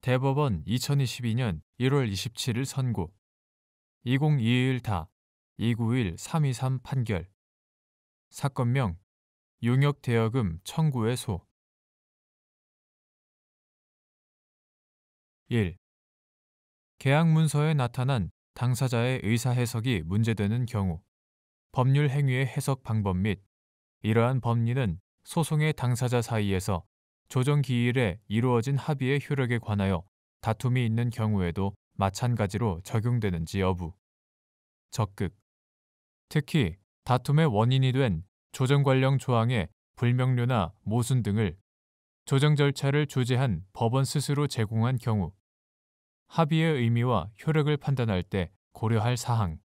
대법원 2022년 1월 27일 선고 2021다 291-323 판결 사건명 용역대여금 청구의 소 1. 계약 문서에 나타난 당사자의 의사 해석이 문제되는 경우 법률 행위의 해석 방법 및 이러한 법리는 소송의 당사자 사이에서 조정 기일에 이루어진 합의의 효력에 관하여 다툼이 있는 경우에도 마찬가지로 적용되는지 여부. 적극. 특히 다툼의 원인이 된 조정 관련 조항의 불명료나 모순 등을 조정 절차를 주재한 법원 스스로 제공한 경우 합의의 의미와 효력을 판단할 때 고려할 사항.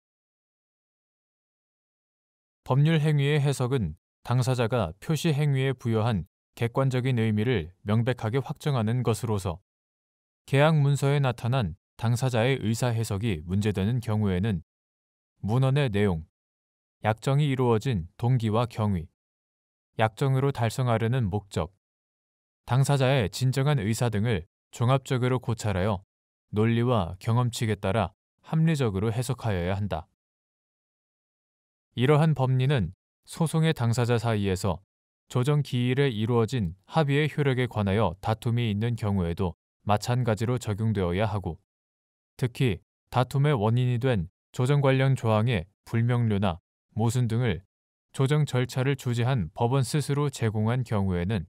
법률 행위의 해석은 당사자가 표시 행위에 부여한 객관적인 의미를 명백하게 확정하는 것으로서 계약 문서에 나타난 당사자의 의사 해석이 문제되는 경우에는 문헌의 내용, 약정이 이루어진 동기와 경위, 약정으로 달성하려는 목적, 당사자의 진정한 의사 등을 종합적으로 고찰하여 논리와 경험칙에 따라 합리적으로 해석하여야 한다. 이러한 법리는 소송의 당사자 사이에서 조정 기일에 이루어진 합의의 효력에 관하여 다툼이 있는 경우에도 마찬가지로 적용되어야 하고, 특히 다툼의 원인이 된 조정 관련 조항의 불명료나 모순 등을 조정 절차를 주재한 법원 스스로 제공한 경우에는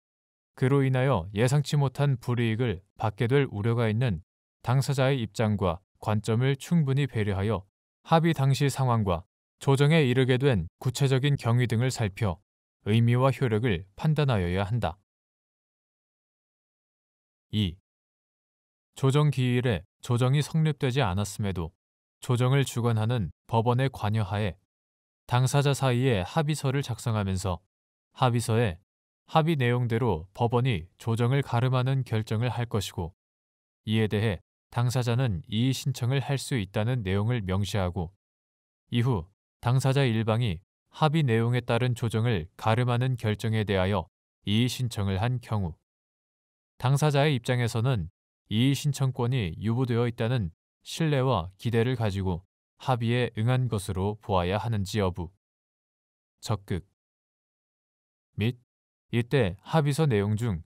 그로 인하여 예상치 못한 불이익을 받게 될 우려가 있는 당사자의 입장과 관점을 충분히 배려하여 합의 당시 상황과 조정에 이르게 된 구체적인 경위 등을 살펴 의미와 효력을 판단하여야 한다. 2. 조정 기일에 조정이 성립되지 않았음에도 조정을 주관하는 법원의 관여하에 당사자 사이에 합의서를 작성하면서 합의서에 합의 내용대로 법원이 조정을 가름하는 결정을 할 것이고, 이에 대해 당사자는 이의 신청을 할 수 있다는 내용을 명시하고, 이후 당사자 일방이 합의 내용에 따른 조정을 가름하는 결정에 대하여 이의 신청을 한 경우 당사자의 입장에서는 이의 신청권이 유보되어 있다는 신뢰와 기대를 가지고 합의에 응한 것으로 보아야 하는지 여부. 적극. 및 이때 합의서 내용 중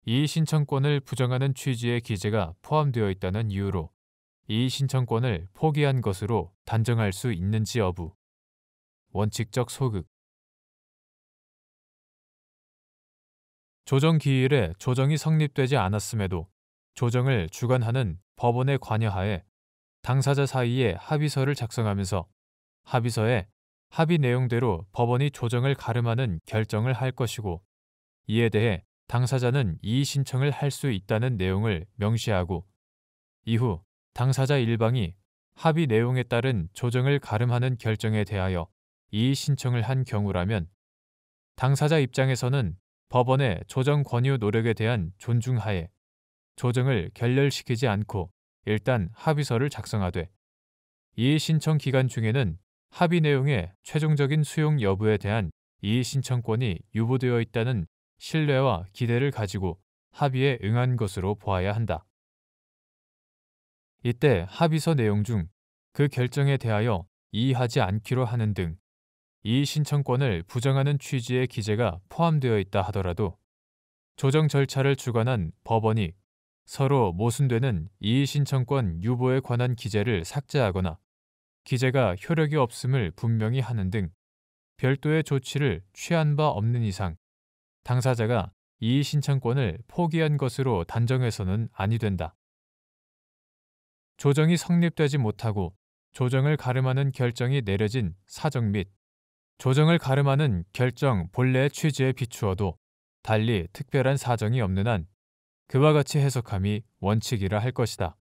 이의 신청권을 부정하는 취지의 기재가 포함되어 있다는 이유로 이의 신청권을 포기한 것으로 단정할 수 있는지 여부. 원칙적 소극. 조정 기일에 조정이 성립되지 않았음에도 조정을 주관하는 법원의 관여하에 당사자 사이에 합의서를 작성하면서 합의서에 합의 내용대로 법원이 조정을 가름하는 결정을 할 것이고, 이에 대해 당사자는 이의 신청을 할 수 있다는 내용을 명시하고, 이후 당사자 일방이 합의 내용에 따른 조정을 가름하는 결정에 대하여 이의 신청을 한 경우라면 당사자 입장에서는 법원의 조정 권유 노력에 대한 존중하에 조정을 결렬시키지 않고 일단 합의서를 작성하되, 이의 신청 기간 중에는 합의 내용의 최종적인 수용 여부에 대한 이의 신청권이 유보되어 있다는 신뢰와 기대를 가지고 합의에 응한 것으로 보아야 한다. 이때 합의서 내용 중 그 결정에 대하여 이의하지 않기로 하는 등 이의 신청권을 부정하는 취지의 기재가 포함되어 있다 하더라도 조정 절차를 주관한 법원이 서로 모순되는 이의 신청권 유보에 관한 기재를 삭제하거나 기재가 효력이 없음을 분명히 하는 등 별도의 조치를 취한 바 없는 이상 당사자가 이의 신청권을 포기한 것으로 단정해서는 아니 된다. 조정이 성립되지 못하고 조정을 가름하는 결정이 내려진 사정 및 조정을 가름하는 결정 본래의 취지에 비추어도 달리 특별한 사정이 없는 한 그와 같이 해석함이 원칙이라 할 것이다.